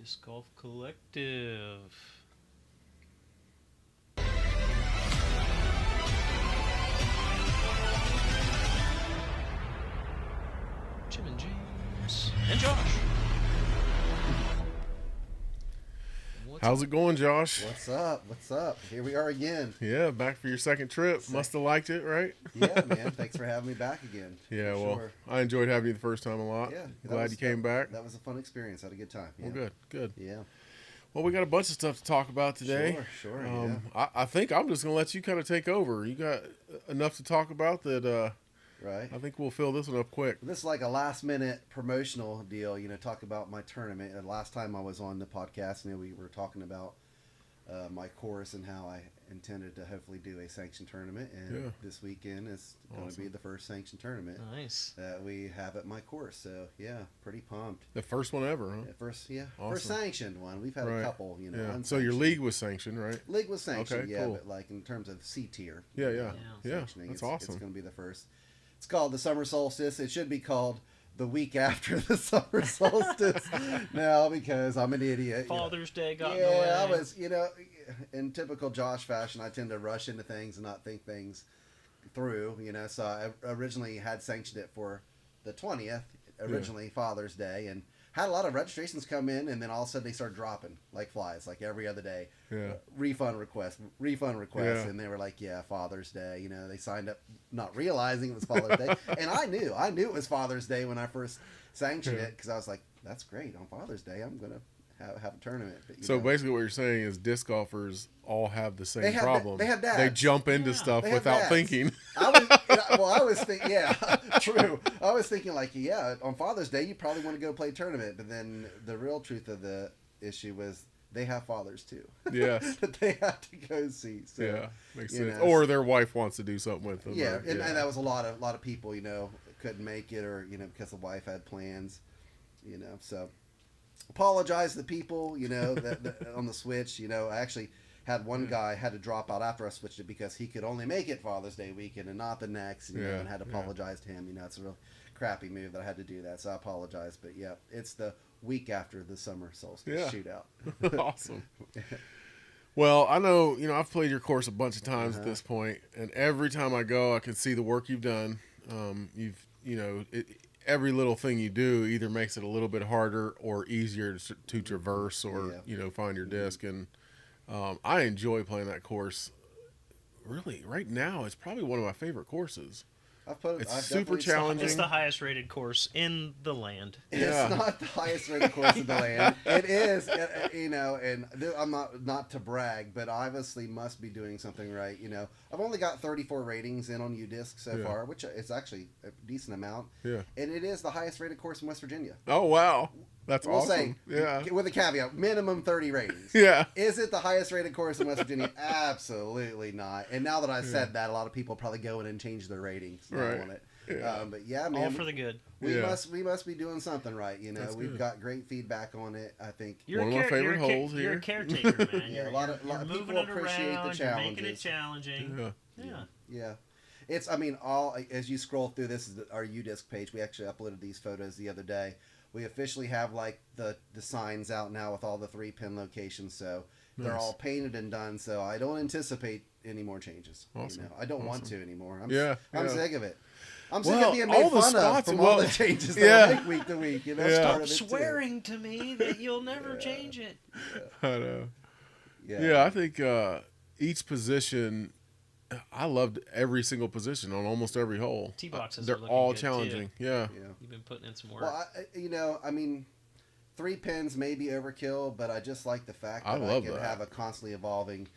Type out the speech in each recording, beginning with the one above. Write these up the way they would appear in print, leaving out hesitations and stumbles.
Disc Golf Collective. Jim and James and Josh. How's it going, Josh? What's up? What's up? Here we are again. Yeah, back for your second trip. Must have liked it, right? Yeah, man. Thanks for having me back again. Yeah, for well, sure. I enjoyed having you the first time a lot. Yeah, Glad you came back. That was a fun experience. Had a good time. Yeah. Well, good. Yeah. Well, we got a bunch of stuff to talk about today. Sure. I think I'm just going to let you kind of take over. You got enough to talk about that Right. I think we'll fill this one up quick. This is like a last-minute promotional deal. Talk about my tournament. Last time I was on the podcast, we were talking about my course and how I intended to hopefully do a sanctioned tournament. And this weekend is going to be the first sanctioned tournament that we have at my course. So, yeah, pretty pumped. The first one ever, huh? First Awesome. sanctioned one. We've had a couple, Yeah. So your league was sanctioned, right? League was sanctioned, okay, yeah, cool. but like in terms of C tier. Yeah. That's it's awesome. It's going to be the first. It's called the Summer Solstice. It should be called the week after the Summer Solstice now because I'm an idiot. Father's Day got in the Yeah, way. I was, in typical Josh fashion, I tend to rush into things and not think things through, so I originally had sanctioned it for the 20th, originally Father's Day, and had a lot of registrations come in, and then all of a sudden they started dropping like flies, like every other day. Refund request, and they were like, Father's Day. They signed up not realizing it was Father's Day, and I knew it was Father's Day when I first sanctioned it because I was like, that's great, on Father's Day I'm gonna have a tournament. But, so basically what you're saying is disc golfers all have the same problem. They have dads. They jump into stuff without thinking. I was thinking, true. I was thinking on Father's Day you probably want to go play a tournament, but then the real truth of the issue was they have fathers too. Yeah. That they have to go see. So, makes sense. Or their wife wants to do something with them. Yeah, and that was a lot of people, couldn't make it, or because the wife had plans, so. Apologize to the people, that on the switch. I actually had one guy had to drop out after I switched it because he could only make it Father's Day weekend and not the next. And had to apologize to him. It's a real crappy move that I had to do that, so I apologize. But it's the week after the Summer Solstice Shootout. Awesome. Well, I know, I've played your course a bunch of times at this point, and every time I go, I can see the work you've done. Every little thing you do either makes it a little bit harder or easier to traverse or, find your disc. And I enjoy playing that course. Really, right now, it's probably one of my favorite courses. It's super challenging. It's the highest rated course in the land. It's not the highest rated course in the land. It is, and I'm not to brag, but I obviously must be doing something right. I've only got 34 ratings in on UDisc so far, which is actually a decent amount. Yeah. And it is the highest rated course in West Virginia. Oh, wow. That's we'll awesome. Say, with a caveat, minimum 30 ratings. Yeah. Is it the highest rated course in West Virginia? Absolutely not. And now that I've said that, a lot of people probably go in and change their ratings on it. But man, all for the good. We must be doing something right. We've got great feedback on it. I think one of my favorite holes here. You're a caretaker, man. A lot of people appreciate the challenges. You're making it challenging. Yeah. It's, all as you scroll through, this is our UDisc page. We actually uploaded these photos the other day. We officially have the signs out now with all the 3 pin locations, so they're all painted and done. So I don't anticipate any more changes. Awesome. I don't want to anymore. I'm sick of it. I'm sick of being made fun of from all the changes that I make week to week. Stop swearing to me that you'll never change it. I know. Yeah, I think each position. I loved every single position on almost every hole. Tee boxes they're are all good challenging. Too. Yeah. You've been putting in some work. Well, 3 pins may be overkill, but I just like the fact that I can have a constantly evolving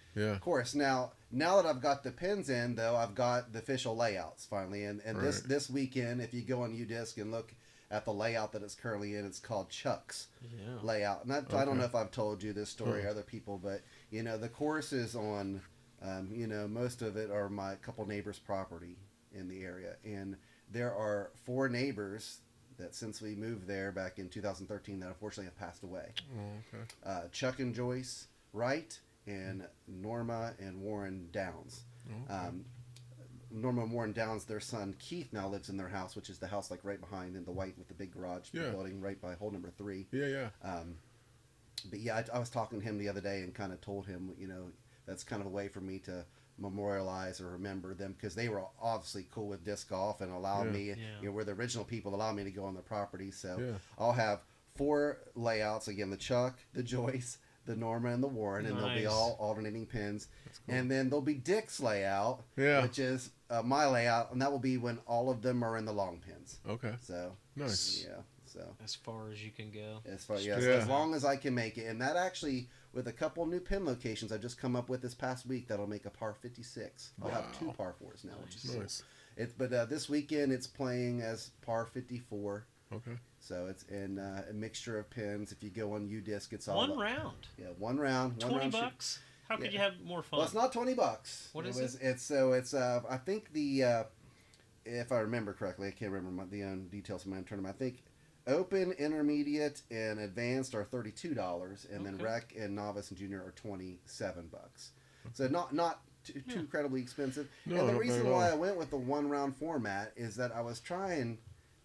course. Now that I've got the pins in, though, I've got the official layouts finally. And this weekend, if you go on UDisc and look at the layout that it's currently in, it's called Chuck's layout. And I don't know if I've told you this story or other people, but the course is on. Most of it are my couple neighbors' property in the area, and there are 4 neighbors that since we moved there back in 2013 that unfortunately have passed away. Oh, okay. Chuck and Joyce Wright and Norma and Warren Downs. Okay. Norma and Warren Downs, their son Keith now lives in their house, which is the house like right behind in the white with the big garage building right by hole number 3. Yeah. But yeah, I was talking to him the other day and kind of told him, that's kind of a way for me to memorialize or remember them, because they were obviously cool with disc golf and allowed me, we're the original people that allowed me to go on their property. So I'll have 4 layouts again: the Chuck, the Joyce, the Norma, and the Warren, and they'll be all alternating pins. Cool. And then there'll be Dick's layout, which is my layout, and that will be when all of them are in the long pins. Okay. So nice. Yeah. So as far as you can go. As long as I can make it. And that actually, with a couple new pin locations I've just come up with this past week, that'll make a par 56. I'll have 2 par 4s now, which is nice. But this weekend it's playing as par 54. Okay. So it's in a mixture of pins. If you go on UDisc, it's all one round. Yeah, one round. $20. How could you have more fun? Well, it's not $20. What is it? It's I think if I remember correctly, I can't remember the details of my own tournament. I think Open, Intermediate, and Advanced are $32, and then Rec and Novice and Junior are $27. So not too incredibly expensive. No, and the reason why I went with the one round format is that I was trying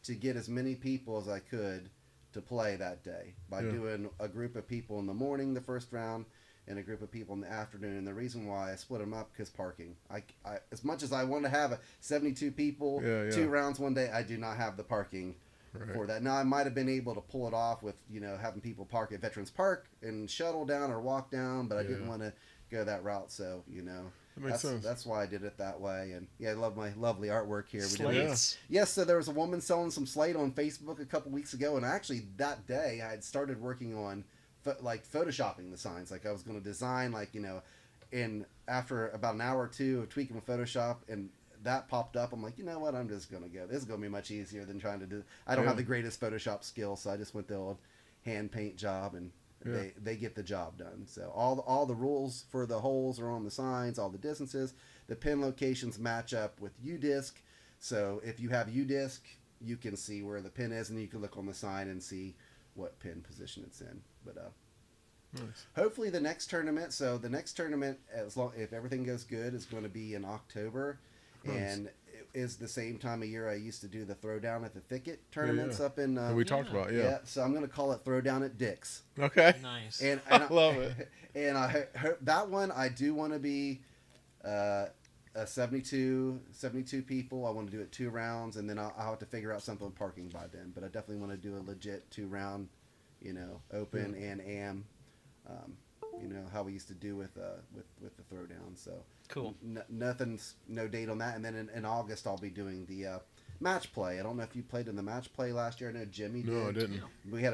to get as many people as I could to play that day by doing a group of people in the morning, the first round, and a group of people in the afternoon. And the reason why I split them up, because parking. I as much as I want to have 72 people, 2 rounds one day, I do not have the parking for that. Now I might have been able to pull it off with having people park at Veterans Park and shuttle down or walk down, but I didn't want to go that route. So that makes sense. That's why I did it that way. And I love my lovely artwork here. Slates. Yes, so there was a woman selling some slate on Facebook a couple weeks ago, and actually that day I had started working on photoshopping the signs. Like I was going to design and after about an hour or two of tweaking with Photoshop, and that popped up, I'm like, you know what, I'm just going to go. This is going to be much easier than trying to do. I don't have the greatest Photoshop skills, so I just went the old hand paint job, and they get the job done. So all the rules for the holes are on the signs, all the distances. The pin locations match up with UDisc. So if you have UDisc, you can see where the pin is, and you can look on the sign and see what pin position it's in. But nice. Hopefully the next tournament. So the next tournament, if everything goes good, is going to be in October. Nice. And it is the same time of year I used to do the Throwdown at the Thicket tournaments up in. We talked about So I'm going to call it Throwdown at Dick's. Okay. Nice. And I love it. And I hope that one I do want to be a 72 people. I want to do it 2 rounds, and then I'll have to figure out something with parking by then. But I definitely want to do a legit 2-round, open and am. How we used to do with the Throwdown. So cool. No date on that. And then in August I'll be doing the match play. I don't know if you played in the match play last year. I know Jimmy did. No, I didn't. We had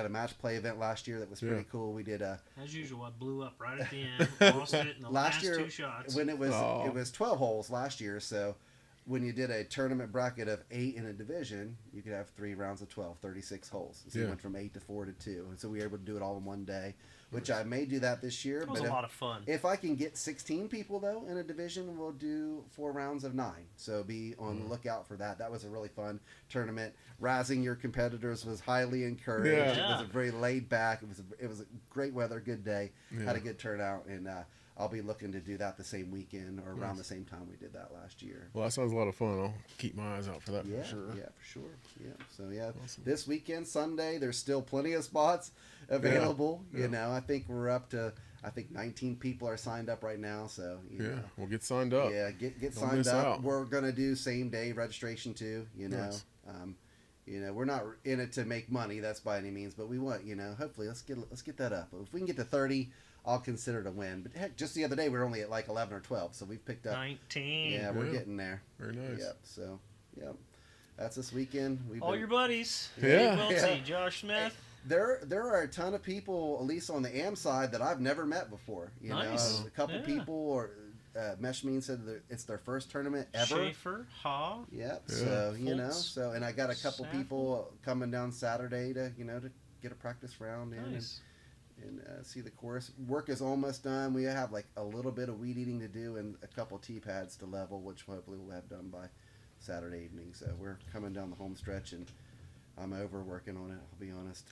a match play event last year that was pretty cool. We did as usual. I blew up right at the end. Lost it in the last 2 shots. When it was 12 holes last year. So when you did a tournament bracket of 8 in a division, you could have 3 rounds of 12, 36 holes. So you went from 8 to 4 to 2, and so we were able to do it all in one day. Which I may do that this year. It was a lot of fun. If I can get 16 people, though, in a division, we'll do 4 rounds of 9. So be on the lookout for that. That was a really fun tournament. Razzing your competitors was highly encouraged. Yeah. It was very laid back. It was a great weather, good day. Had a good turnout, and I'll be looking to do that the same weekend or around the same time we did that last year. Well, that sounds a lot of fun. I'll keep my eyes out for that for sure. Yeah, for sure. Yeah. So awesome. This weekend, Sunday, there's still plenty of spots available. I think we're up to 19 people are signed up right now. So we'll get signed up. Yeah, get signed up. We're gonna do same day registration too. Nice. We're not in it to make money. That's by any means, but we want hopefully let's get that up. If we can get to 30. I'll consider it a win. But heck, just the other day we were only at like 11 or 12, so we've picked up 19. Yeah, we're getting there. Very nice. Yep. So, that's this weekend. Your buddies. Yeah. Welty, Josh Smith. There are a ton of people, at least on the AM side, that I've never met before. Nice. A couple people, or Meshmean said that it's their first tournament ever. Schaefer, Ha. Yep. So and I got a couple people coming down Saturday to get a practice round in. Nice. And see the course. Work is almost done. We have like a little bit of weed eating to do and a couple tee pads to level, which hopefully we'll have done by Saturday evening. So we're coming down the home stretch, and I'm over working on it. I'll be honest.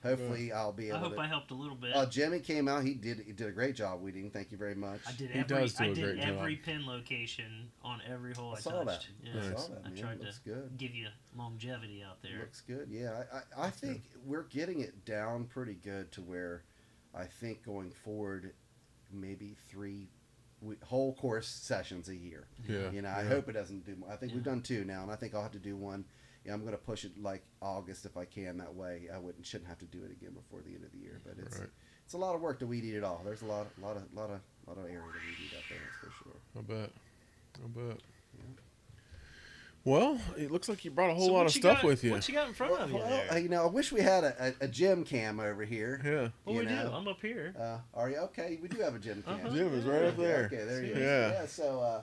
Hopefully I'll be able. I hope I helped a little bit. Jimmy came out. He did a great job weeding. Thank you very much. I did great every job. pin location on every hole I saw touched. That. Yeah. I saw that. I tried to give you longevity out there. Looks good. Yeah, I think we're getting it down pretty good to where I think going forward, maybe 3 whole course sessions a year. Yeah. You know, I hope it doesn't do more. I think we've done 2 now, and I think I'll have to do one. Yeah, I'm going to push it like August if I can. That way, I shouldn't have to do it again before the end of the year. But it's a lot of work to weed eat it all. There's a lot of area to weed eat out there. That's for sure. I bet. Yeah. Well, it looks like you brought a whole lot of stuff with you. What you got in front of you there? You know, I wish we had a gym cam over here. Yeah. Well, we do. I'm up here. Are you okay? We do have a gym cam. Gym is right up there. Okay, there you go. Yeah. So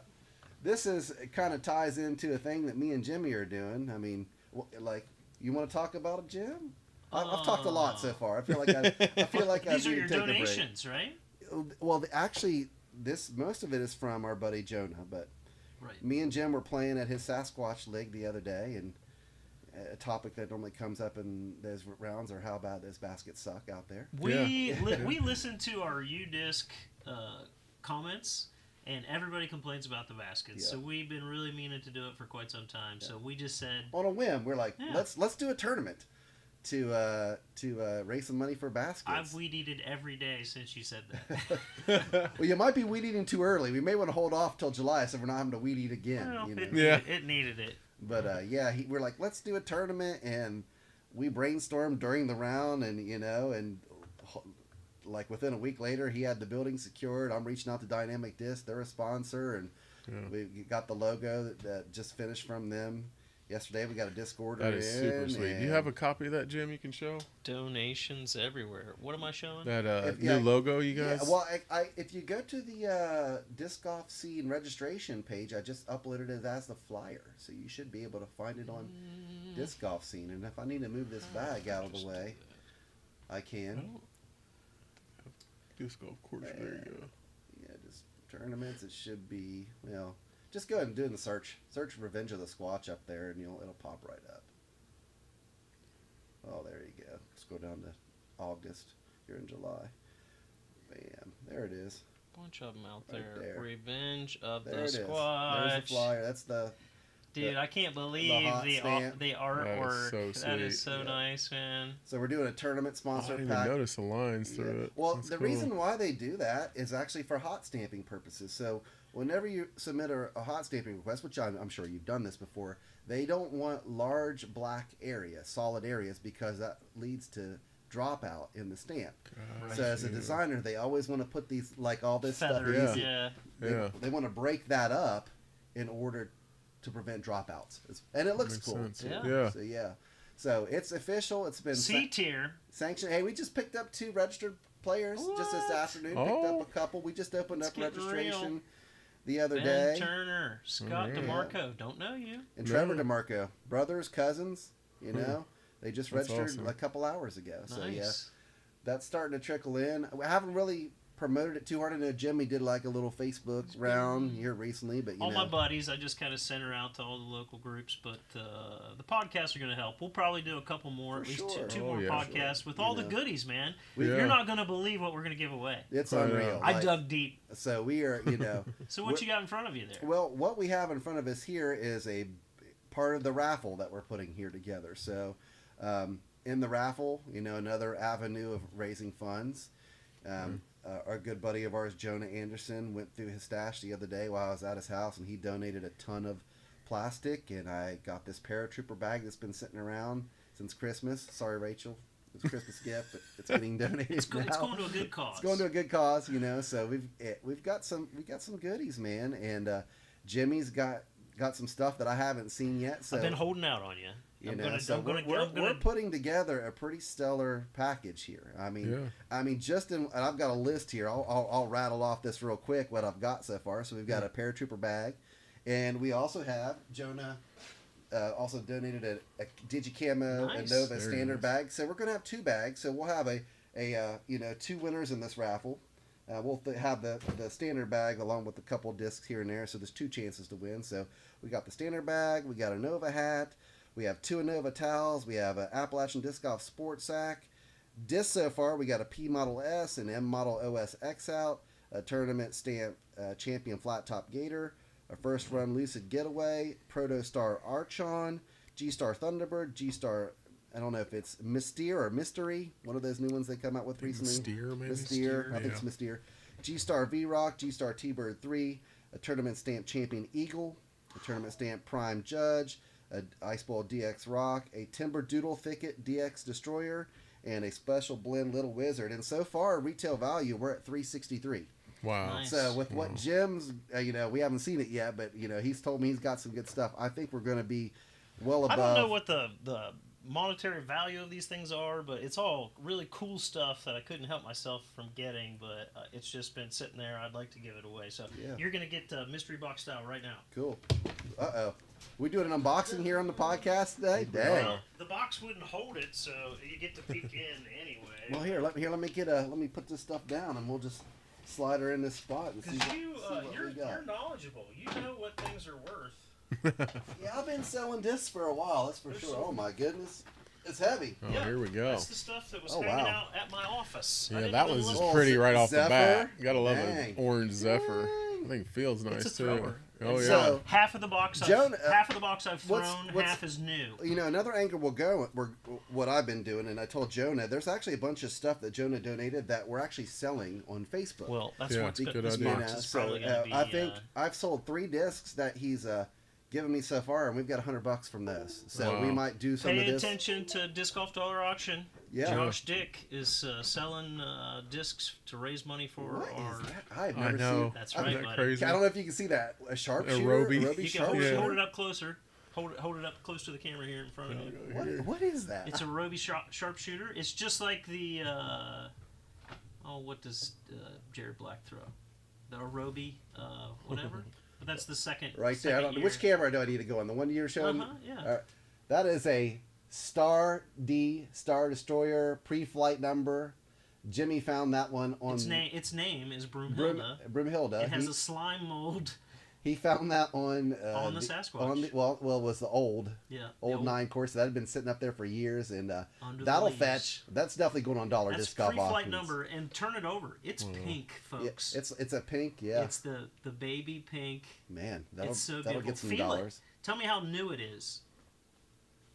this kind of ties into a thing that me and Jimmy are doing. I mean, like, you want to talk about a gym? I've talked a lot so far. I feel like these are your donations, right? Well, actually, most of it is from our buddy Jonah, but. Right. Me and Jim were playing at his Sasquatch League the other day, and a topic that normally comes up in those rounds are how bad those baskets suck out there. We listened to our U-Disc comments, and everybody complains about the baskets. Yeah. So we've been really meaning to do it for quite some time. Yeah. So we just said, on a whim, we're like, let's do a tournament to raise some money for baskets. I've weed-eated every day since you said that. Well, you might be weed-eating too early. We may want to hold off till July so we're not having to weed-eat again. Well, you know? It needed it. But, we're like, let's do a tournament, and we brainstormed during the round, and, you know, and like within a week later, he had the building secured. I'm reaching out to Dynamic Disc. They're a sponsor, and we got the logo that just finished from them. Yesterday we got a disc order. That is super sweet. Do you have a copy of that, Jim, you can show? Donations everywhere. What am I showing? That new logo you guys? Yeah, well, if you go to the Disc Golf Scene registration page, I just uploaded it as the flyer. So you should be able to find it on Disc Golf Scene. And if I need to move this bag out of the way, I can. Disc golf course, there you go. Yeah, just tournaments, it should be, well... Just go ahead and do the search. Search Revenge of the Squatch up there, and it'll pop right up. Oh, there you go. Let's go down to August. You're in July. Bam. There it is. Bunch of them out there. Revenge of there the Squatch. There's the flyer. That's the... Dude, I can't believe the artwork. That is so nice, man. So we're doing a tournament sponsor pack. I didn't even notice the lines through it. Well, the reason why they do that is actually for hot stamping purposes. So whenever you submit a hot stamping request, which I'm sure you've done this before, they don't want large black areas, solid areas, because that leads to dropout in the stamp. So as a designer, they always want to put these, like all this feathers, stuff. They want to break that up in order to prevent dropouts, and it looks cool. So it's official. It's been C-tier sanctioned. Hey, we just picked up 2 registered players just this afternoon. Picked up a couple. We just opened up registration the other day. Turner, Scott DeMarco, don't know you, and Trevor DeMarco, brothers, cousins. You know, they just registered a couple hours ago. So that's starting to trickle in. I haven't really promoted it too hard. I know Jimmy did like a little Facebook round here recently, but all my buddies, I just kind of sent her out to all the local groups. But the podcasts are going to help. We'll probably do a couple more, at least two more podcasts with all the goodies, man. You're not going to believe what we're going to give away. It's unreal. I dug deep. So we are, So what you got in front of you there? Well, what we have in front of us here is a part of the raffle that we're putting here together. So in the raffle, another avenue of raising funds. Our good buddy of ours, Jonah Anderson, went through his stash the other day while I was at his house, and he donated a ton of plastic, and I got this paratrooper bag that's been sitting around since Christmas. Sorry, Rachel. It's a Christmas gift, but it's getting donated now. It's going to a good cause. It's going to a good cause, So we've got some goodies, man, and Jimmy's got some stuff that I haven't seen yet. So I've been holding out on you. We're putting together a pretty stellar package here. I mean, and I've got a list here. I'll rattle off this real quick what I've got so far. So we've got a paratrooper bag, and we also have Jonah also donated a Digicamo Nova standard bag. So we're gonna have 2 bags. So we'll have a 2 winners in this raffle. We'll have the standard bag along with a couple discs here and there. So there's 2 chances to win. So we got the standard bag. We got a Nova hat. We have 2 Innova towels. We have an Appalachian Disc Golf Sports Sack. Discs so far, we got a P Model S and M Model OS X out, a tournament stamp champion flat top gator, a first run Lucid Getaway, Proto Star Archon, G-Star Thunderbird, G-Star I don't know if it's Mystere or Mystery, one of those new ones they come out with recently. Mystere, maybe? Mystere, I think it's Mystere. G-Star V-Rock, G-Star T-Bird 3, a Tournament Stamp Champion Eagle, a Tournament Stamp Prime Judge, a Iceball DX Rock, a Timber Doodle Thicket DX Destroyer, and a Special Blend Little Wizard. And so far, retail value, we're at $363. Wow. Nice. So with what Jim's, we haven't seen it yet, but, he's told me he's got some good stuff. I think we're going to be well above. I don't know what the monetary value of these things are, but it's all really cool stuff that I couldn't help myself from getting, but it's just been sitting there. I'd like to give it away. So you're going to get mystery box style right now. Cool. Uh-oh. We doing an unboxing here on the podcast today? Dang. Well, the box wouldn't hold it, so you get to peek in anyway. Well, let me put this stuff down, and we'll just slide her in this spot and see what we got. You're knowledgeable. You know what things are worth. Yeah, I've been selling discs for a while, that's for sure. Oh my goodness. It's heavy. Oh, here we go. That's the stuff that was hanging out at my office. Yeah, that was just pretty right off the bat. You gotta love an orange Zephyr. Dang. I think it feels nice it's a thrower. too. Oh yeah. So half of the box I've thrown, half is new. Another angle we'll go what I've been doing, and I told Jonah, there's actually a bunch of stuff that Jonah donated that we're actually selling on Facebook. Well, that's what's good. Good This idea. box is probably going to be. I think I've sold 3 discs that he's given me so far, and we've got $100 from those. So we might do some of this. Pay attention to Disc Golf Dollar Auction. Yeah. Josh Dick is selling discs to raise money for our. I've never seen. That's right, buddy. Crazy? I don't know if you can see that. A sharpshooter. Roby. You can hold it up closer. Hold it up close to the camera here in front of you. What is that? It's a Roby sharpshooter. It's just like the. What does Jared Black throw? The Roby, whatever. But that's the second. Right there. Which camera do I need to go on? The one you're showing? Yeah. That is a Star Destroyer pre-flight number. Jimmy found that one on. Its name is Broomhilda. Broomhilda. It has a slime mold. He found that on the Sasquatch. It was the old 9 course that had been sitting up there for years, and that'll fetch. That's definitely going on dollar disc golf auctions. Pre-flight number, and turn it over. It's pink, folks. Yeah, it's a pink. Yeah, it's the baby pink. Man, it's so that'll beautiful. get some Feel dollars. it. Tell me how new it is.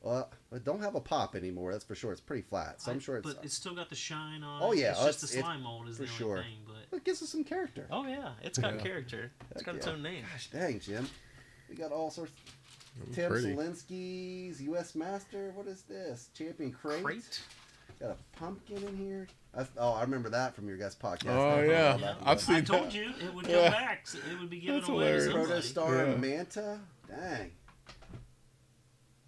Well, it don't have a pop anymore. That's for sure. It's pretty flat, so I'm sure it's. But it's still got the shine on. Oh yeah, it's just the slime mold is the only thing. But it gives us some character. Oh yeah, it's got character. It's got its own name. Gosh dang, Jim, we got all sorts. Tim Zielinski's U.S. Master. What is this? Champion crate. Got a pumpkin in here. I remember that from your guys' podcast. Oh yeah, I've seen. I told you it would come back. It would be given away to somebody. Protostar Manta. Dang.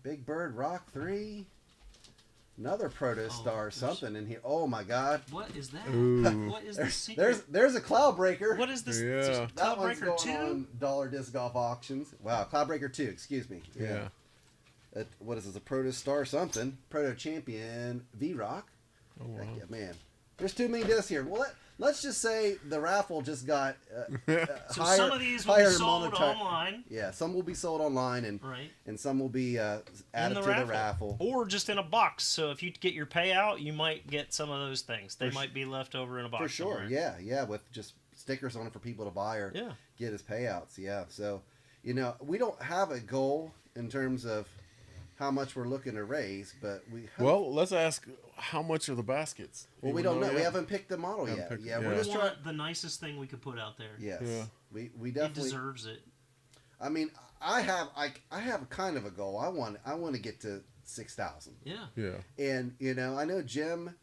Big Bird Rock 3. Another Protostar something in here. Oh my God. What is that? Ooh. What is the secret? There's a Cloudbreaker. What is this? Yeah. That one's Cloudbreaker going 2? on dollar disc golf auctions. Wow, Cloudbreaker 2, excuse me. Yeah. What is this? A Protostar something. Proto Champion V-Rock. Oh wow. Yeah, man. There's too many discs here. Well, let's just say the raffle just got so some of these will be sold online. Yeah, some will be sold online, and some will be added to the raffle. Or just in a box. So if you get your payout, you might get some of those things. They might be left over in a box. For sure, somewhere. yeah, with just stickers on it for people to buy or get as payouts. Yeah, so, we don't have a goal in terms of how much we're looking to raise, but we hope. Well, let's ask how much are the baskets? Well, we don't know. We haven't picked the model yet. We're just trying the nicest thing we could put out there. Yes. Yeah. We definitely. It deserves it. I mean, I have kind of a goal. I want to get to 6,000. Yeah. Yeah. And I know Jim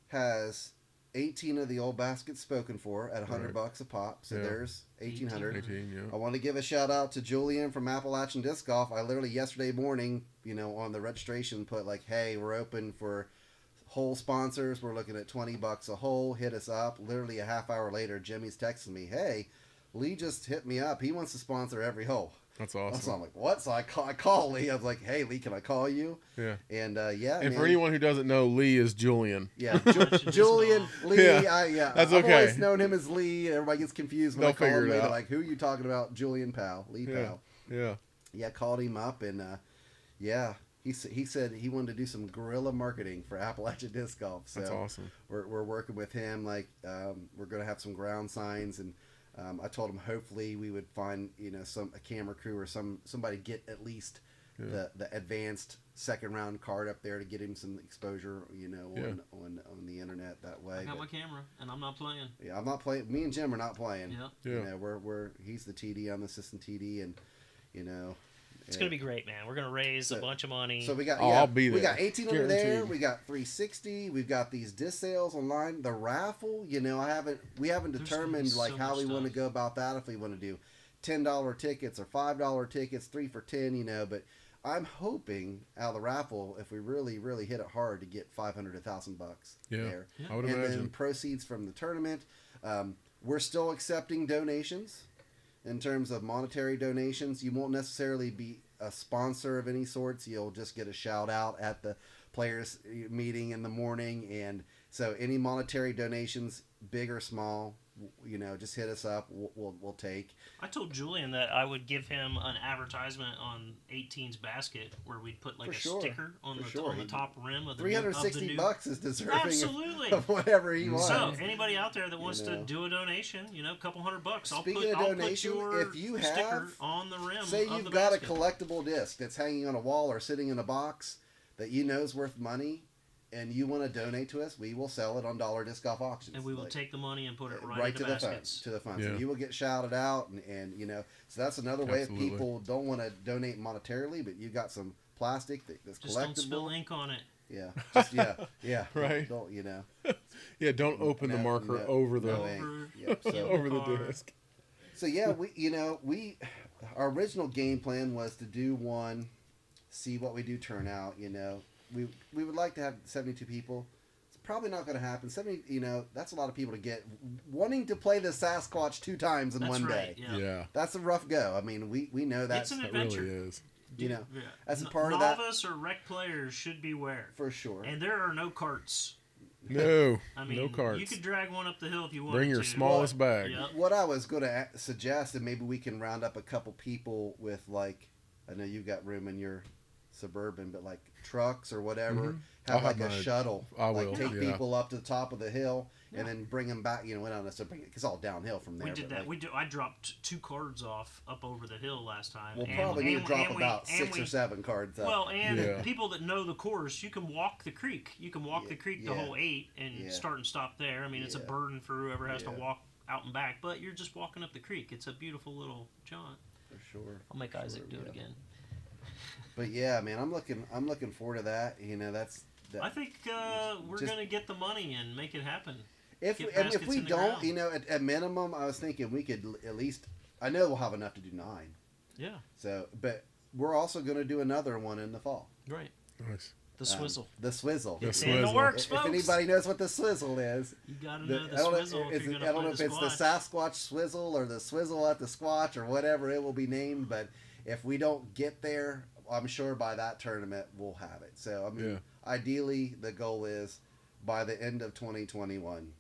has 18 of the old baskets spoken for at $100 a pop. So there's 1,800. 18, yeah. I want to give a shout out to Julian from Appalachian Disc Golf. I literally yesterday morning, on the registration put like, hey, we're open for hole sponsors. We're looking at $20 a hole. Hit us up. Literally a half hour later, Jimmy's texting me, hey, Lee just hit me up. He wants to sponsor every hole. That's awesome. So I'm like, what? So I call Lee. I was like, hey, Lee, can I call you? Yeah. And And for anyone who doesn't know, Lee is Julian. Yeah, Julian, Lee. Yeah. That's okay. I've always known him as Lee. Everybody gets confused when I call him Lee. They're like, who are you talking about? Julian Powell, Lee Powell. Yeah. Yeah, called him up and he said he wanted to do some guerrilla marketing for Appalachian Disc Golf. So that's awesome. We're working with him. Like we're gonna have some ground signs and. I told him hopefully we would find a camera crew or somebody get at least the advanced second round card up there to get him some exposure, on the internet that way. I got my camera, and I'm not playing. Yeah, I'm not playing. Me and Jim are not playing. Yeah. We're he's the TD, I'm the assistant TD, and it's gonna be great, man. We're gonna raise a bunch of money. So we got I'll be there. We got 18 over there. We got 360. We've got these disc sales online. The raffle, we haven't determined like how we want to go about that. If we want to do $10 tickets or $5 tickets, 3 for $10, but I'm hoping out of the raffle, if we really, really hit it hard, to get $500 to $1,000 there. Yeah, I would imagine. And then proceeds from the tournament. We're still accepting donations. In terms of monetary donations, you won't necessarily be a sponsor of any sorts. You'll just get a shout out at the players meeting in the morning. And so any monetary donations, big or small, just hit us up. We'll take. I told Julian that I would give him an advertisement on 18's basket where we'd put like sticker on the top rim of the $360 is deserving absolutely of whatever he wants. So anybody out there that wants to do a donation, a couple $100, I'll put your if you sticker on the rim. Say you've got a collectible disc that's hanging on a wall or sitting in a box that is worth money, and you want to donate to us, we will sell it on Dollar Disc Golf Auctions. And we will take the money and put it right into the baskets. To the fund. So you will get shouted out, and so that's another way if people don't want to donate monetarily, but you got some plastic that's just collectible. Don't spill ink on it. Yeah. Yeah. Right. Don't Yeah, don't open the marker over the over the disc. So yeah, our original game plan was to do one, see what we do turn out, We would like to have 72 people. It's probably not going to happen. 70, that's a lot of people to get wanting to play the Sasquatch 2 times in one day. Yeah. That's a rough go. I mean, we know that. It's an adventure. It really is. As a part of that. Novice or rec players should beware. For sure. And there are no carts. No. I mean, no carts. You could drag one up the hill if you wanted to. Bring your smallest bag. Yep. What I was going to suggest, and maybe we can round up a couple people with, like, I know you've got room in your Suburban, but like trucks or whatever, have like a shuttle. Take people up to the top of the hill and then bring them back. We don't necessarily bring it, it's all downhill from there. We did that. I dropped 2 cards off up over the hill last time. We'll probably need to drop about 6 or 7 cards up. Well, and people that know the course, you can walk the creek. You can walk the creek the whole 8 and start and stop there. I mean, it's a burden for whoever has to walk out and back, but you're just walking up the creek. It's a beautiful little jaunt. For sure. I'll make Isaac do it again. But yeah, man, I'm looking forward to that. I think we're gonna get the money and make it happen. If we don't, at minimum, I was thinking we could at least. I know we'll have enough to do 9. Yeah. So, but we're also gonna do another one in the fall. Right. Nice. The swizzle. The swizzle. It's in the works, folks. If anybody knows what the swizzle is, you gotta know the swizzle. I don't know if it's the Sasquatch swizzle or the swizzle at the Squatch or whatever it will be named, but if we don't get there, I'm sure by that tournament we'll have it. So, I mean, ideally, the goal is by the end of 2021,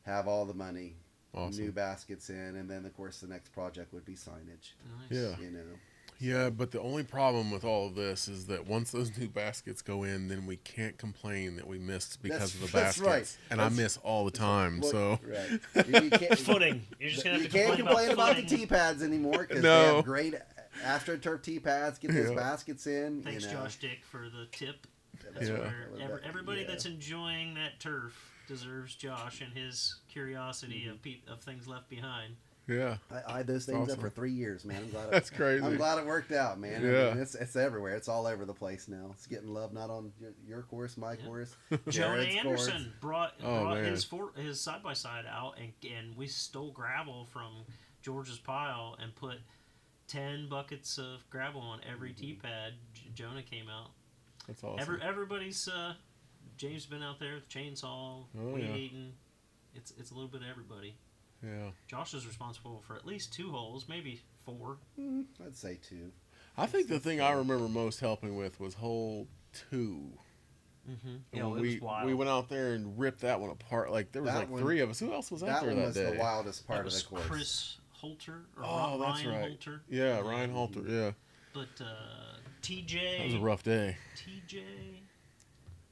have all the money, new baskets in, and then, of course, the next project would be signage. Nice. Yeah. Yeah, but the only problem with all of this is that once those new baskets go in, then we can't complain that we missed because of the baskets. That's right. And I miss all the time. Right. You can't, footing. You're just gonna have to complain about the tee pads anymore because they have great AstroTurf tee pads. Get those baskets in. Thanks, Josh Dick, for the tip. That's where everybody that's enjoying that turf deserves Josh and his curiosity of things left behind. Yeah, I eyed those things up for 3 years, man. I'm glad. That's crazy. I'm glad it worked out, man. Yeah, I mean, it's everywhere. It's all over the place now. It's getting love, not on your course, my course. Jonah Anderson brought his side by side out, and we stole gravel from George's pile and put 10 buckets of gravel on every tee pad. Jonah came out. That's awesome. Everybody's James has been out there with chainsaw, weed eating. It's a little bit of everybody. Yeah. Josh is responsible for at least 2 holes, maybe 4. I'd say 2. I think the thing I remember most helping with was hole 2. Mm-hmm. Yeah, it was wild. We went out there and ripped that one apart. Like there was that 3 of us. Who else was out there that day? That one was the wildest part of the course. Chris Holter or Ryan Holter. Yeah, Ryan Holter. Yeah. But TJ. That was a rough day. TJ.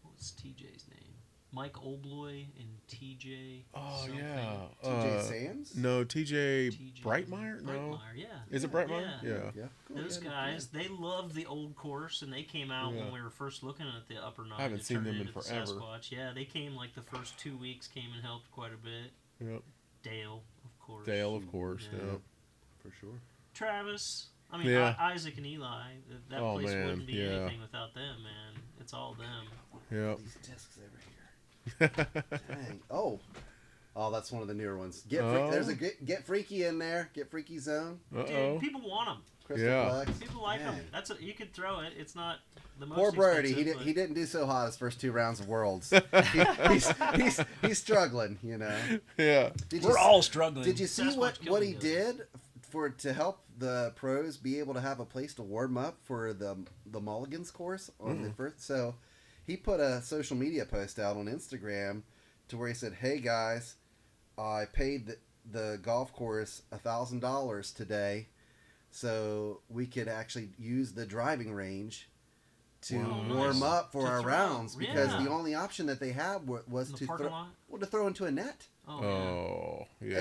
What's TJ's name? Mike Oldboy and TJ. Oh something. yeah. TJ Sands? No, TJ Brightmeyer. No. Brightmeyer, yeah. Is it Brightmeyer? Yeah. Cool. Those guys, they love the old course, and they came out when we were first looking at the Upper Nine. I haven't seen them in forever. Sasquatch. Yeah, they came like the first 2 weeks, came and helped quite a bit. Yep. Dale, of course. Yep. For sure. Travis. I mean, Isaac and Eli. That place wouldn't be anything without them, man. It's all them. Yep. These discs over here. Dang. Oh, that's one of the newer ones. There's a Get Freaky in there. Get Freaky Zone. Dude, people want them. Flex. People like them. You could throw it. It's not the most. Poor Brody. He didn't do so hot his first 2 rounds of Worlds. he's struggling. You know. Yeah. We're all struggling. Did you see what he did to help the pros be able to have a place to warm up for the Mulligans course on the first? So he put a social media post out on Instagram to where he said, "Hey guys, I paid the golf course $1,000 today, so we could actually use the driving range to warm up for our rounds because the only option that they had was to throw into a net." Oh, yeah.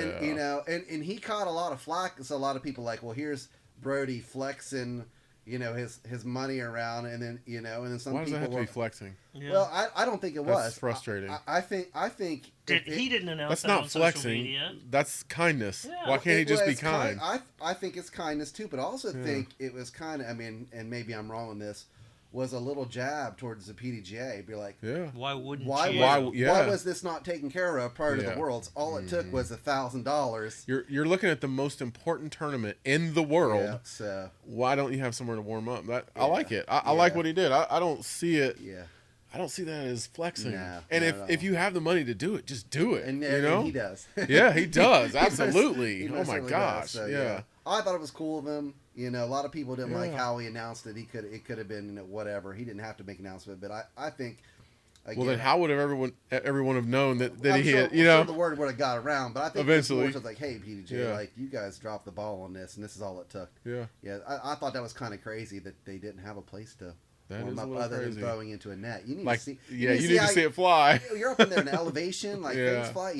And and he caught a lot of flack. So a lot of people like, well, here's Brody flexing, his money around, and then and then some people. Why does people that have to be flexing? Yeah. Well, I don't think it was. That's frustrating. I think he didn't announce that's that not on flexing. Social media. That's kindness. Yeah. Why can't he just be kind? I think it's kindness too, but I also think it was kind of. I mean, and maybe I'm wrong on this. Was a little jab towards the PDGA. Be like, why wouldn't why was this not taken care of prior to the Worlds? All it took was $1,000. You're looking at the most important tournament in the world. Yeah, so why don't you have somewhere to warm up? I like it. I like what he did. I don't see it. Yeah. I don't see that as flexing. No, and if you have the money to do it, just do it. And he does. Yeah, he does. Absolutely. He oh my gosh. So, yeah. I thought it was cool of him. A lot of people didn't like how he announced it. It could have been whatever. He didn't have to make an announcement, but I think. Again, well, then how would everyone have known that he sure, had? Sure the word would have got around, but I think eventually it was like, hey, PDGA, like you guys dropped the ball on this, and this is all it took. Yeah. Yeah. I thought that was kind of crazy that they didn't have a place to. That is other than throwing into a net. You need to see. You need to see it fly. You're up in there in elevation, like things fly.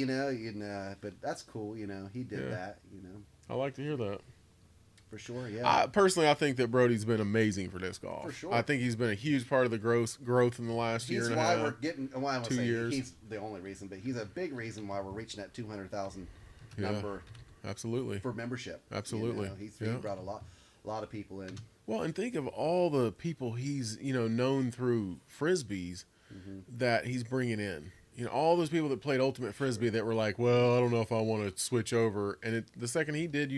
But that's cool. He did that. I like to hear that. For sure, yeah. Personally, I think that Brody's been amazing for disc golf. For sure. I think he's been a huge part of the growth in the last year and a half. We're getting. Why 2 years. He's the only reason, but he's a big reason why we're reaching that 200,000 number. Absolutely. For membership. Absolutely. He brought a lot of people in. Well, and think of all the people he's known through Frisbees that he's bringing in. All those people that played Ultimate Frisbee that were like, well, I don't know if I want to switch over. And the second he did,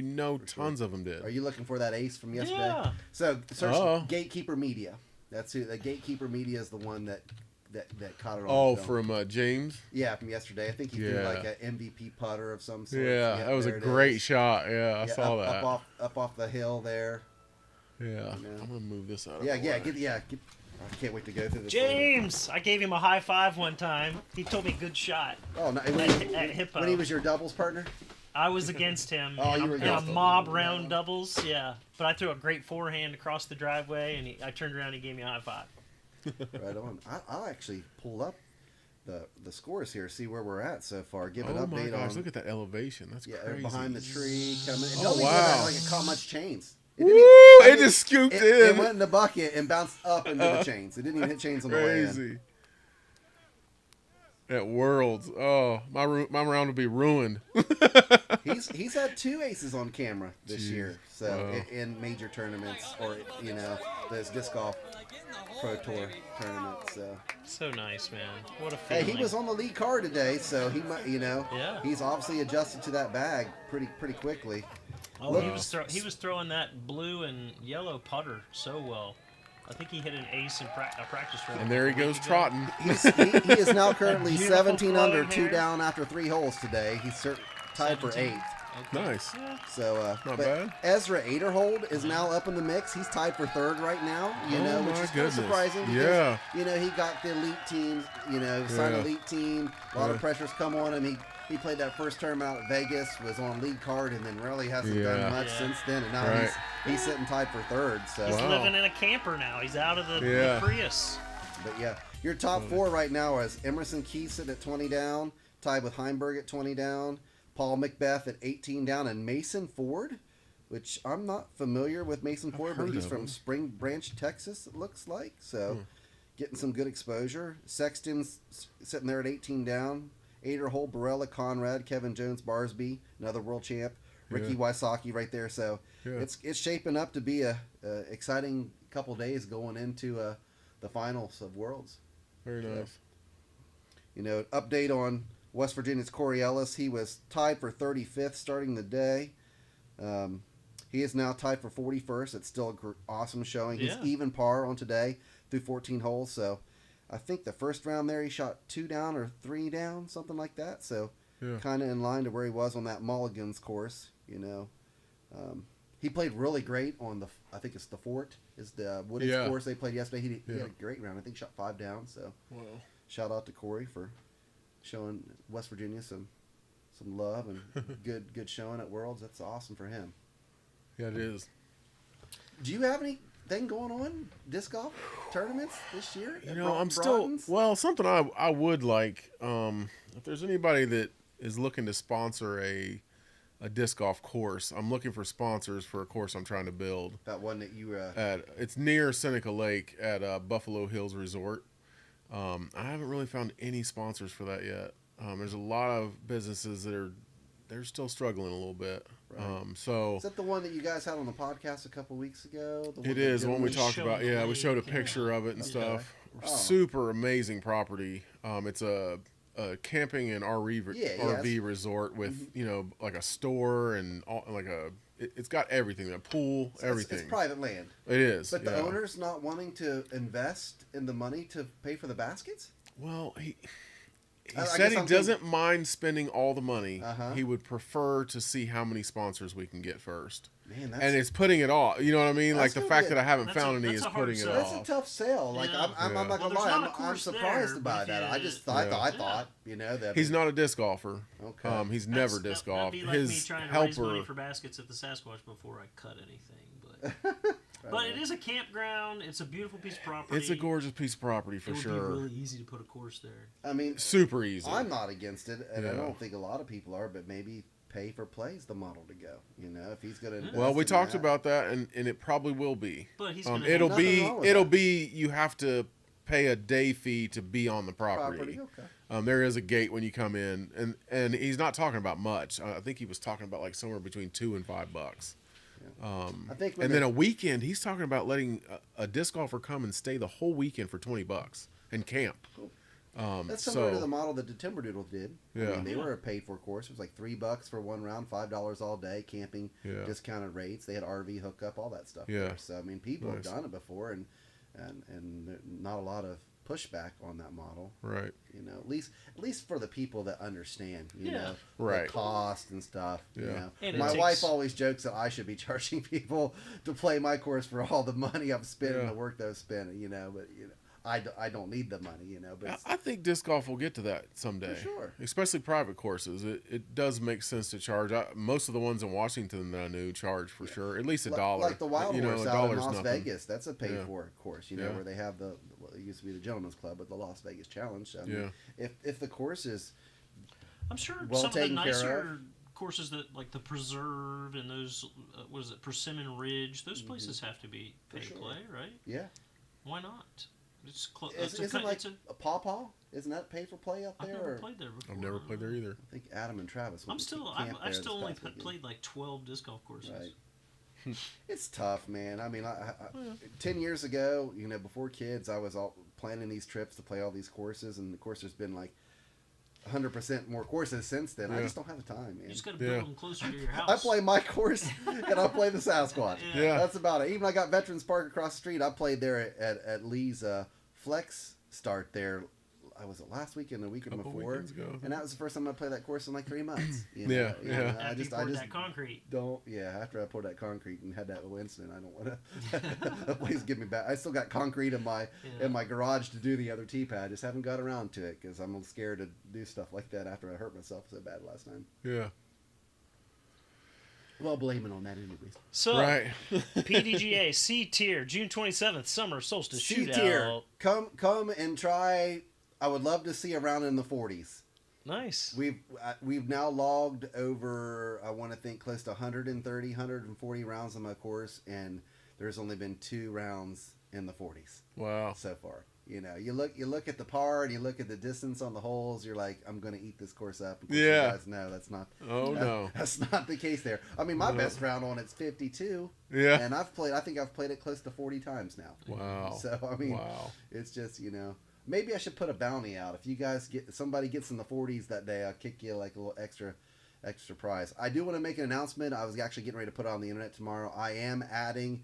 tons of them did. Are you looking for that ace from yesterday? Yeah. So search Gatekeeper Media. That's who. The Gatekeeper Media is the one that caught it on. Oh, film. from James? Yeah, from yesterday. I think he threw like an MVP putter of some sort. Yeah, that was a great shot. Yeah, I saw that. Up off the hill there. Yeah. I'm going to move this out of the way. I can't wait to go through this. James! I gave him a high five one time. He told me good shot. Oh, no. At Hippo. When he was your doubles partner? I was against him. You were against him. Mob round doubles, yeah. But I threw a great forehand across the driveway, and I turned around and he gave me a high five. Right on. I'll actually pull up the scores here, see where we're at so far. Give an update my gosh, on. Look at that elevation. That's crazy. Behind the tree coming. Wow. It caught much chains. It just scooped in. It went in the bucket and bounced up into the chains. It didn't even hit chains on the way in. Crazy. At Worlds, my round would be ruined. He's had 2 aces on camera this year, so in major tournaments or those disc golf pro tour tournaments. So nice, man. What a feeling. Hey, he was on the lead card today, so he might, he's obviously adjusted to that bag pretty quickly. Oh, he was throwing that blue and yellow putter so well. I think he hit an ace in a practice round. And there he goes trotting. He is now currently 17 under, 2 down after 3 holes today. He's tied for 8th. Okay. Nice. Yeah. So, not bad. Ezra Aderhold is now up in the mix. He's tied for 3rd right now. Which is kind of surprising. Because, he got the elite team. Signed elite team. A lot of pressure's come on him. He played that first tournament out at Vegas, was on lead card, and then really hasn't done much since then. And now he's sitting tied for 3rd. So he's living in a camper now. He's out of the Prius. But Your top 4 right now is Emerson Key sitting at 20 down, tied with Heimberg at 20 down, Paul Macbeth at 18 down, and Mason Ford, which I'm not familiar with Mason Ford, but he's from Spring Branch, Texas, it looks like. So getting some good exposure. Sexton's sitting there at 18 down. Aderholt, Barella, Conrad, Kevin Jones, Barsby, another world champ. Ricky Wysocki right there. So it's shaping up to be a exciting couple days going into the finals of Worlds. Very nice. You know, update on West Virginia's Corey Ellis. He was tied for 35th starting the day. He is now tied for 41st. It's still an awesome showing. He's even par on today through 14 holes. So I think the first round there he shot 2 down or 3 down, something like that. So kind of in line to where he was on that Mulligan's course. You know, he played really great on I think it's the Fort is the Woodage course they played yesterday. He had a great round. I think shot 5 down. So shout out to Corey for showing West Virginia some love and good showing at Worlds. That's awesome for him. Yeah, it is. Do you have anything going on disc golf tournaments this year? You know, I'm still something I would like. If there's anybody that is looking to sponsor a disc golf course, I'm looking for sponsors for a course I'm trying to build. That one that you it's near Seneca Lake at Buffalo Hills Resort. I haven't really found any sponsors for that yet. There's a lot of businesses that they're still struggling a little bit. Right. So is that the one that you guys had on the podcast a couple weeks ago? It is the one we talked about. Yeah, we showed a picture of it and stuff. Super amazing property. It's a camping and RV resort with like a store and it's got everything, a pool, everything. It's private land. It is. But the owner's not wanting to invest in the money to pay for the baskets? Well, he said he doesn't mind spending all the money. He would prefer to see how many sponsors we can get first. Man, and it's putting it off. You know what I mean? Like the fact that I haven't found any is putting it off. That's a tough sale. Like I'm not gonna lie, I'm surprised by that. I thought that he's not a disc golfer. Okay. He's never disc golfed. That'd be like me trying to raise money for baskets at the Sasquatch before I cut anything, but. But it is a campground. It's a beautiful piece of property. It's a gorgeous piece of property for sure. It would be really easy to put a course there. I mean, super easy. I'm not against it, and I don't think a lot of people are. But maybe pay for play is the model to go. You know, if he's going to. Well, we talked about that, and it probably will be. But he's going to. It'll be. You have to pay a day fee to be on the property. Okay. There is a gate when you come in, and he's not talking about much. I think he was talking about like somewhere between $2 and $5. I think and then a weekend, he's talking about letting a disc golfer come and stay the whole weekend for $20 and camp. Cool. That's similar to the model that the Timberdoodles did. Yeah. I mean, they were a paid for course. It was like $3 for one round, $5 all day, camping, discounted rates. They had RV hookup, all that stuff. Yeah. There. So I mean, people have done it before, and not a lot of pushback on that model. Right. You know, at least for the people that understand, you know, right. the cost and stuff. Yeah. You know? My wife always jokes that I should be charging people to play my course for all the money I've spent and the work that I've spent, you know, but you know. I don't need the money, you know. But I think disc golf will get to that someday. For sure. Especially private courses. It does make sense to charge. Most of the ones in Washington that I knew charge for sure. At least $1. Like the Wild Horse out in Las nothing. Vegas. That's a paid for course, you know, where they have it used to be the Gentleman's Club, but the Las Vegas Challenge. So, I mean, if the course is I'm sure some of the nicer courses that like the Preserve and those Persimmon Ridge, those places have to be pay to play, right? Yeah. Why not? Isn't like a Paw? Isn't that pay for play out there? I've never played there before. I've never played there either. I think Adam and Travis. I've still only played like 12 disc golf courses. Right. It's tough, man. I mean, 10 years ago, you know, before kids, I was all planning these trips to play all these courses, and of course, there's been like 100% more courses since then. I just don't have the time, man. You just got to build them closer to your house. I play my course and I play the Sasquatch. That's about it. Even I got Veterans Park across the street. I played there at Lee's Flex start there. I was last weekend, the weekend before, and that was the first time I played that course in like 3 months. You know? After you poured that concrete. After I poured that concrete and had that little incident, I don't want to. Please give me back. I still got concrete in my garage to do the other tee pad. Just haven't got around to it because I'm scared to do stuff like that after I hurt myself so bad last time. Yeah. Well, blame it on that anyways. So, right. PDGA C tier, June 27th, Summer Solstice C Shootout. tier. Come and try. I would love to see a round in the 40s. Nice. We've now logged over, I want to think, close to 130, 140 rounds on my course, and there's only been 2 rounds in the 40s. Wow. So far. You know, you look at the par and you look at the distance on the holes. You're like, I'm going to eat this course up. Of course, yeah. You guys know that's not. No. That's not the case there. I mean, my best round on it's 52. Yeah. And I think I've played it close to 40 times now. Wow. So I mean, it's just, you know, maybe I should put a bounty out. If you guys somebody gets in the 40s that day, I'll kick you like a little extra prize. I do want to make an announcement. I was actually getting ready to put it on the internet tomorrow. I am adding.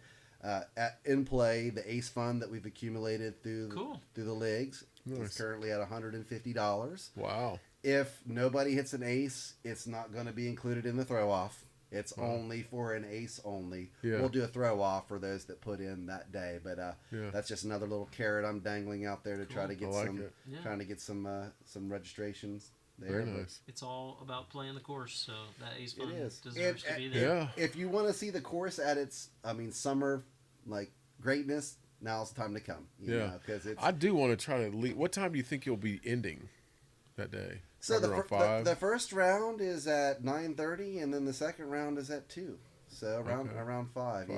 In play, the Ace Fund that we've accumulated through the leagues is currently at $150. Wow! If nobody hits an ace, it's not going to be included in the throw off. It's only for an ace only. Yeah. We'll do a throw off for those that put in that day, but that's just another little carrot I'm dangling out there to try to get trying to get some registrations. There. Very nice. It's all about playing the course, so that Ace Fund deserves to be there. Yeah. If you want to see the course at its, summer greatness, now's the time to come. You know, because I do want to try to lead. What time do you think you'll be ending that day? So the first round is at 9:30, and then the second round is at 2. So around 5.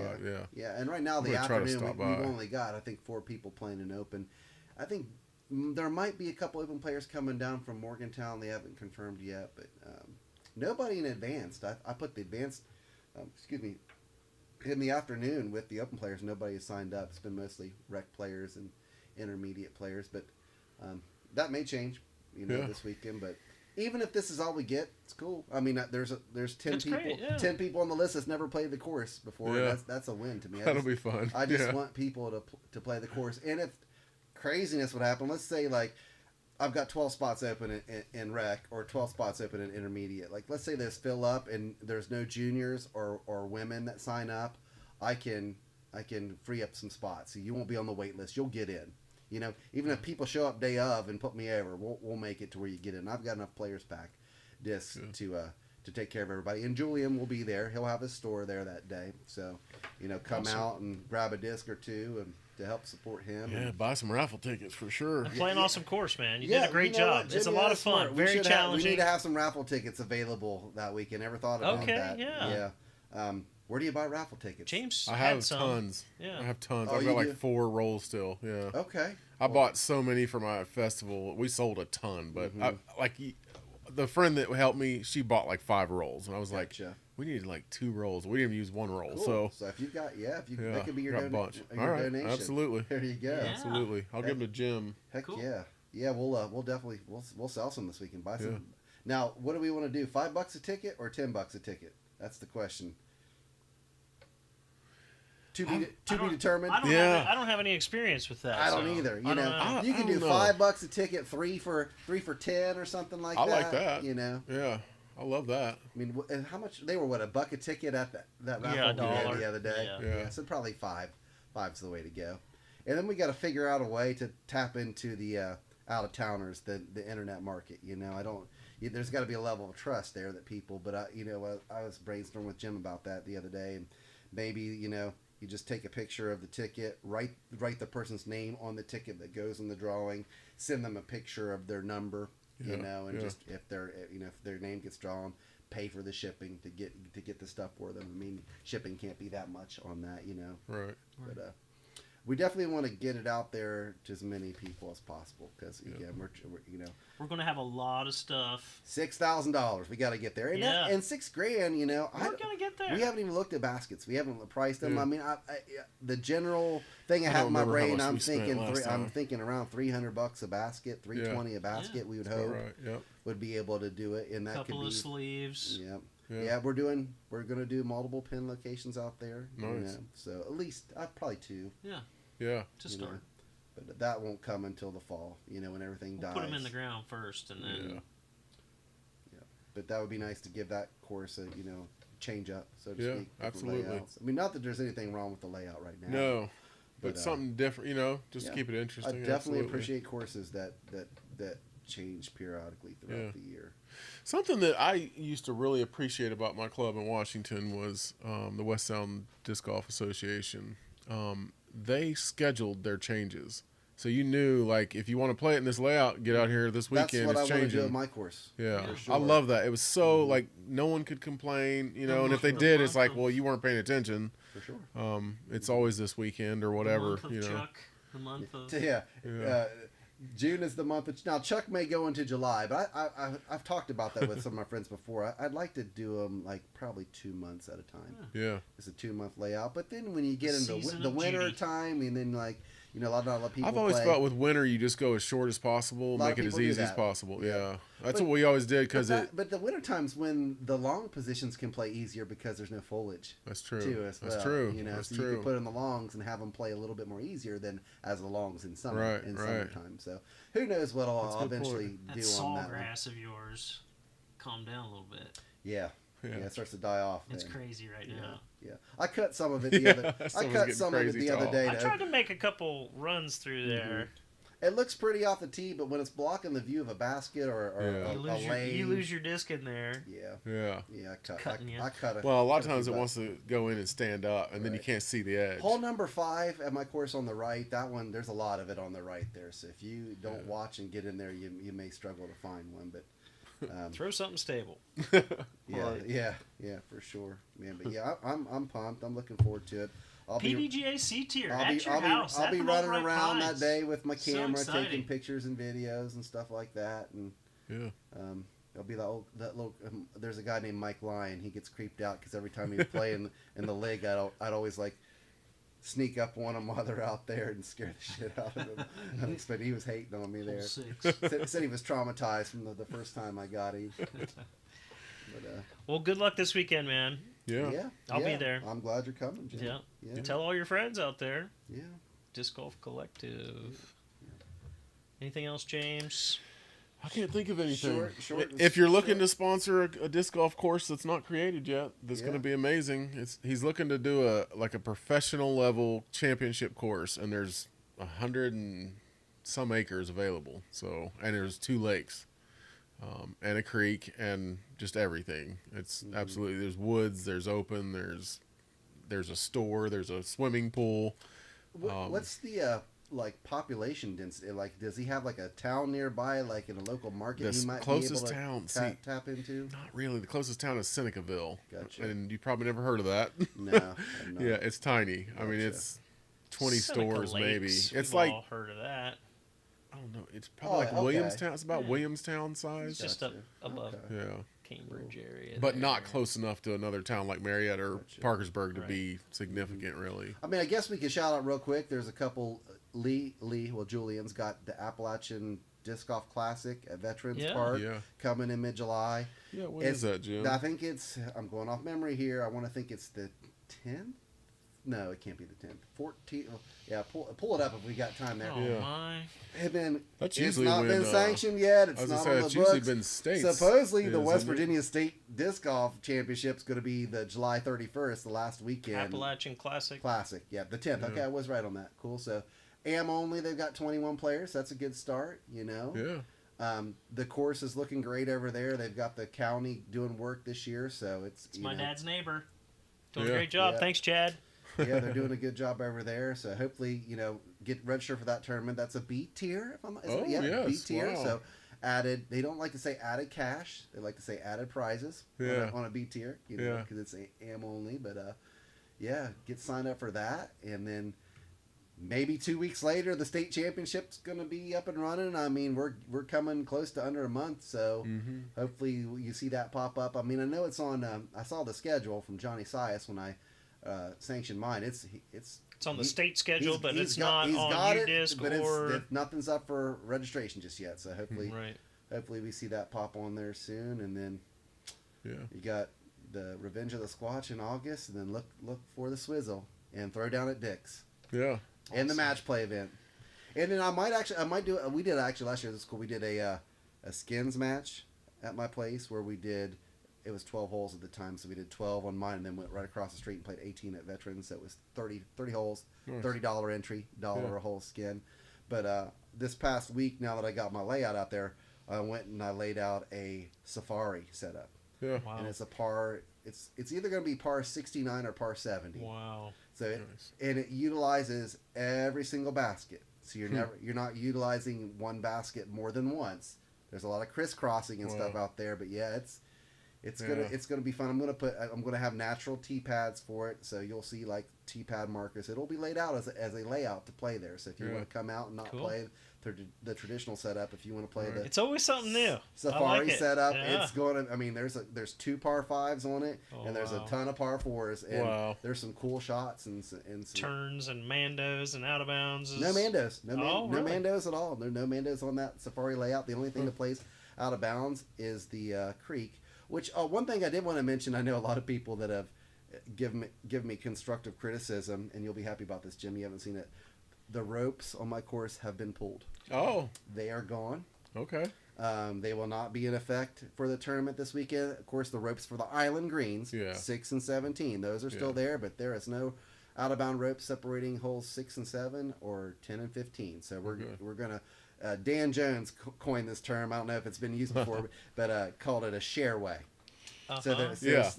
Yeah. And right now the afternoon we've only got, I think, 4 people playing an open. I think there might be a couple open players coming down from Morgantown. They haven't confirmed yet, but nobody in advanced. I put the advanced, in the afternoon with the open players. Nobody has signed up. It's been mostly rec players and intermediate players, but that may change, this weekend. But even if this is all we get, it's cool. I mean, there's 10 people, great, yeah. 10 people on the list that's never played the course before. Yeah. That's a win to me. That'll be fun. I just want people to play the course, and if craziness would happen. Let's say I've got 12 spots open in rec or 12 spots open in intermediate. Like let's say those fill up and there's no juniors or women that sign up. I can free up some spots. So you won't be on the wait list. You'll get in. Even if people show up day of and put me over, we'll make it to where you get in. I've got enough players pack discs to take care of everybody. And Julian will be there. He'll have his store there that day. So, come out and grab a disc or two and to help support him. Yeah, buy some raffle tickets for sure. Playing awesome course, man. You did a great job. It's a lot of fun. Very challenging. We need to have some raffle tickets available that weekend. Never thought about that. Yeah. Where do you buy raffle tickets? James I have some. tons. Yeah. I have tons. Oh, I've got like 4 rolls still. Yeah. Okay. I bought so many for my festival. We sold a ton, but the friend that helped me, she bought like 5 rolls, and I was like, we needed like 2 rolls. We didn't even use 1 roll. Cool. So if you've got, that could be your donation. All right, absolutely. There you go. Yeah. Absolutely. I'll give them to Jim. Heck cool. Yeah. We'll definitely we'll sell some this weekend. Buy some. Now, what do we want to do? $5 a ticket or $10 a ticket? That's the question. To be determined. I don't have any experience with that. I don't either. You can do $5 a ticket, 3 for 10 or something like that. I like that. Yeah. I love that. I mean, and how much they were? What, $1 a ticket at that raffle the other day? Yeah. So probably 5's the way to go. And then we got to figure out a way to tap into the out of towners, the internet market. There's got to be a level of trust there that people. But I was brainstorming with Jim about that the other day, and maybe you just take a picture of the ticket, write the person's name on the ticket that goes in the drawing, send them a picture of their number, just if their name gets drawn, pay for the shipping to get the stuff for them. I mean, shipping can't be that much on that, Right. But we definitely want to get it out there to as many people as possible because again, we're going to have a lot of stuff. $6,000, we got to get there, and and $6,000, we're going to get there. We haven't even looked at baskets. We haven't priced them. I mean, the general thing I have in my brain, I'm thinking around $300 a basket, $320 a basket. We would hope would be able to do it, and that couple could be of sleeves. Yeah, we're going to do multiple pin locations out there. Nice. So at least probably 2. Yeah. To start. But that won't come until the fall. When everything dies. Put them in the ground first, and then. Yeah. But that would be nice to give that course a change up, so to speak. Absolutely. Layouts. I mean, not that there's anything wrong with the layout right now. No, but something different. Just to keep it interesting. I definitely appreciate courses that change periodically throughout the year. Something that I used to really appreciate about my club in Washington was the West Sound Disc Golf Association. They scheduled their changes. So you knew, like, if you want to play it in this layout, get out here this weekend. That's what it's I want changing. to do at my course. Yeah, sure. I love that. It was so like no one could complain, you know. And if they did, it's like, well, you weren't paying attention. For sure. It's always this weekend or whatever, the month of Chuck, the month of June is the month. Now Chuck may go into July, but I've talked about that with some of my friends before. I'd like to do them like probably 2 months at a time. Yeah, it's a 2-month layout. But then when you get into the winter time, and then like. You know, a lot of people. I've always felt with winter, you just go as short as possible, make it as easy as possible. Yeah, that's what we always did because But the winter times when the long positions can play easier because there's no foliage. That's true. Too, as that's well. true. You know, that's so true. you can put in the longs and have them play a little bit more easier than as the longs in summer. Summertime. So who knows what I'll eventually do on that. That grass of yours, calm down a little bit. Yeah. Yeah, it starts to die off. It's crazy right now. Yeah, I cut some of it the other. Other day. I tried to make a couple runs through there. It looks pretty off the tee, but when it's blocking the view of a basket or a lane, you lose your disc in there. Yeah. I cut it. Well, a lot of times it wants to go in and stand up, and then you can't see the edge. Hole number 5 at my course on the right. That one, there's a lot of it on the right there. So if you don't watch and get in there, you may struggle to find one, but. Throw something stable. Yeah, for sure, man. But yeah, I'm pumped. I'm looking forward to it. PDGA C tier at your house. I'll be running around that day with my camera, taking pictures and videos and stuff like that. And it'll be that little. There's a guy named Mike Lyon. He gets creeped out because every time he was playing in the league, I'd always like sneak up on them while they're out there and scare the shit out of them. But he was hating on me there. Said he was traumatized from the first time I got him. Well, good luck this weekend, man. Yeah. I'll be there. I'm glad you're coming, Jim. Yeah. Tell all your friends out there. Yeah. Disc Golf Collective. Anything else, James? I can't think of anything. Short if you're looking to sponsor a disc golf course that's not created yet, that's going to be amazing. He's looking to do a professional level championship course, and there's 100 and some acres available. So, and there's 2 lakes, and a creek, and just everything. It's absolutely, there's woods, there's open, there's a store, there's a swimming pool. What's the population density? Like, does he have like a town nearby, like in a local market he might closest be able to tap into? Not really. The closest town is Senecaville. Gotcha. And you probably never heard of that. No. Yeah, it's tiny. Gotcha. I mean, it's 20 stores maybe. We've all heard of that. I don't know. It's probably Williamstown. It's about Williamstown size. It's just up above Cambridge area. But not close enough to another town like Marietta or Parkersburg to be significant, really. I mean, I guess we could shout out real quick. There's a couple. Julian's got the Appalachian Disc Golf Classic at Veterans Park coming in mid-July. Yeah, when is that, Jim? I think I'm going off memory here. I want to think it's the 10th. No, it can't be the 10th. 14th. Yeah, pull it up if we got time there. Oh, my. And then that's it's not been sanctioned yet. It's not on the books. Usually been states. Supposedly, the West Virginia State Disc Golf Championship is going to be the July 31st, the last weekend. Appalachian Classic. Yeah, the 10th. Okay, I was right on that. Cool. So, AM only. They've got 21 players. That's a good start, you know. Yeah. The course is looking great over there. They've got the county doing work this year, so it's my dad's neighbor. Doing a great job. Thanks, Chad. Yeah, they're doing a good job over there. So hopefully, get registered for that tournament. That's a B tier. B tier. Wow. So added. They don't like to say added cash. They like to say added prizes on a B tier. Because it's AM only. But get signed up for that, and then maybe 2 weeks later, the state championship's going to be up and running. I mean, we're coming close to under a month, so hopefully you see that pop up. I mean, I know it's on. I saw the schedule from Johnny Sias when I sanctioned mine. It's on the state schedule, but it's not on UDisc but nothing's up for registration just yet. So hopefully we see that pop on there soon, and then you got the Revenge of the Squatch in August, and then look for the Swizzle and throw down at Dick's. Yeah. And the match play event. And then I might do we did actually last year at school, we did a skins match at my place where it was 12 holes at the time, so we did 12 on mine and then went right across the street and played 18 at Veterans. So it was 30 holes, nice. $30 entry, $1 a hole skin. But this past week, now that I got my layout out there, I went and I laid out a safari setup. Yeah. Wow. And it's a par. It's either going to be par 69 or par 70. Wow. So it utilizes every single basket. So you're not utilizing one basket more than once. There's a lot of crisscrossing and stuff out there, but yeah, it's gonna be fun. I'm gonna have natural tee pads for it, so you'll see like tee pad markers. It'll be laid out as a layout to play there. So if you want to come out and not play the traditional setup, if you want to play it's always something new. Safari setup, it's going to. I mean, there's 2 par 5s on it, and there's a ton of par 4s, and there's some cool shots and some turns and mandos and out of bounds. No mandos, no mandos at all. There are no mandos on that Safari layout. The only thing that plays out of bounds is the creek. Which one thing I did want to mention, I know a lot of people that have given me constructive criticism, and you'll be happy about this, Jim. You haven't seen it. The ropes on my course have been pulled. Oh, they are gone. Okay. They will not be in effect for the tournament this weekend. Of course, the ropes for the island greens, 6 and 17, those are still there, but there is no out-of-bound ropes separating holes 6 and 7 or 10 and 15. So we're gonna. Dan Jones coined this term. I don't know if it's been used before, but called it a shareway. So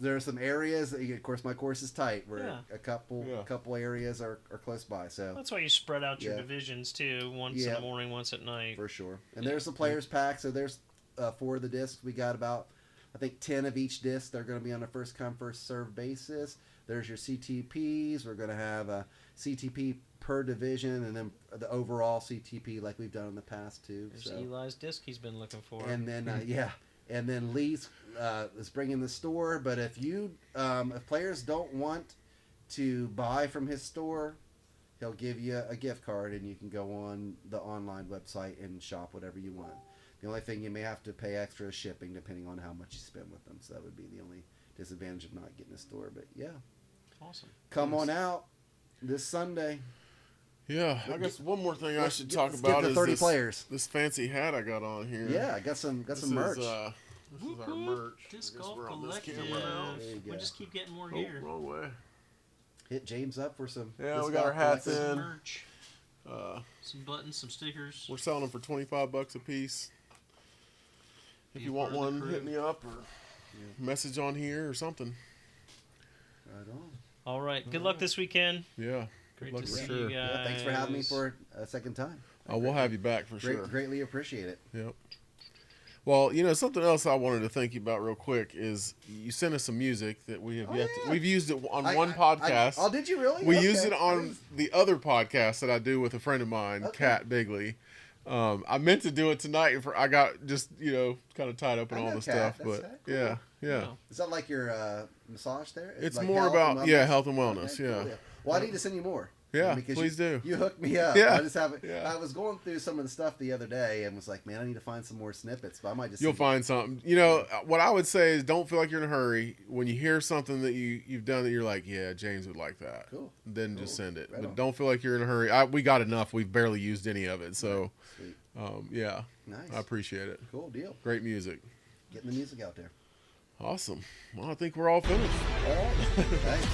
there are some areas. Of course, my course is tight. Where a couple areas are close by. So that's why you spread out your divisions too. Once in the morning, once at night. For sure. And there's the players pack. So there's 4 of the discs. We got about I think 10 of each disc. They're going to be on a first come first serve basis. There's your CTPs. We're going to have a CTP per division, and then the overall CTP like we've done in the past too. There's Eli's disc he's been looking for. And then and then Lee's is bringing the store. But if if players don't want to buy from his store, he'll give you a gift card, and you can go on the online website and shop whatever you want. The only thing you may have to pay extra is shipping, depending on how much you spend with them. So that would be the only disadvantage of not getting a store. But yeah, awesome. Come on out this Sunday. Yeah, I guess one more thing I should talk about is 30 players. This fancy hat I got on here. Yeah, I got some merch. This is our merch. Disc Golf Collective. We just keep getting more gear. Wrong way. Hit James up for some. Yeah, we got our hats in. Some merch. Some buttons, some stickers. We're selling them for $25 a piece. If you want one, hit me up or message on here or something. Right on. All right. Good luck this weekend. Yeah. Great to see you guys. Yeah, thanks for having me for a second time. We'll have you back for sure. Greatly appreciate it. Yep. Well, something else I wanted to thank you about real quick is you sent us some music that we have we've used it on one podcast. Did you really? We used it on the other podcast that I do with a friend of mine, Kat Bigley. I meant to do it tonight. I got just kind of tied up in all the stuff, but cool. Yeah. Is that like your massage there? It's like more about health and wellness. Okay, cool, Well, I need to send you more. Yeah, please do. You hooked me up. Yeah. I just haven't. Yeah. I was going through some of the stuff the other day and was like, man, I need to find some more snippets. But I might just. You'll find something. What I would say is don't feel like you're in a hurry. When you hear something that you've done that you're like, yeah, James would like that. Cool. Then just send it. But don't feel like you're in a hurry. We got enough. We've barely used any of it. So, nice. I appreciate it. Cool deal. Great music. Getting the music out there. Awesome. Well, I think we're all finished. All right. Thanks.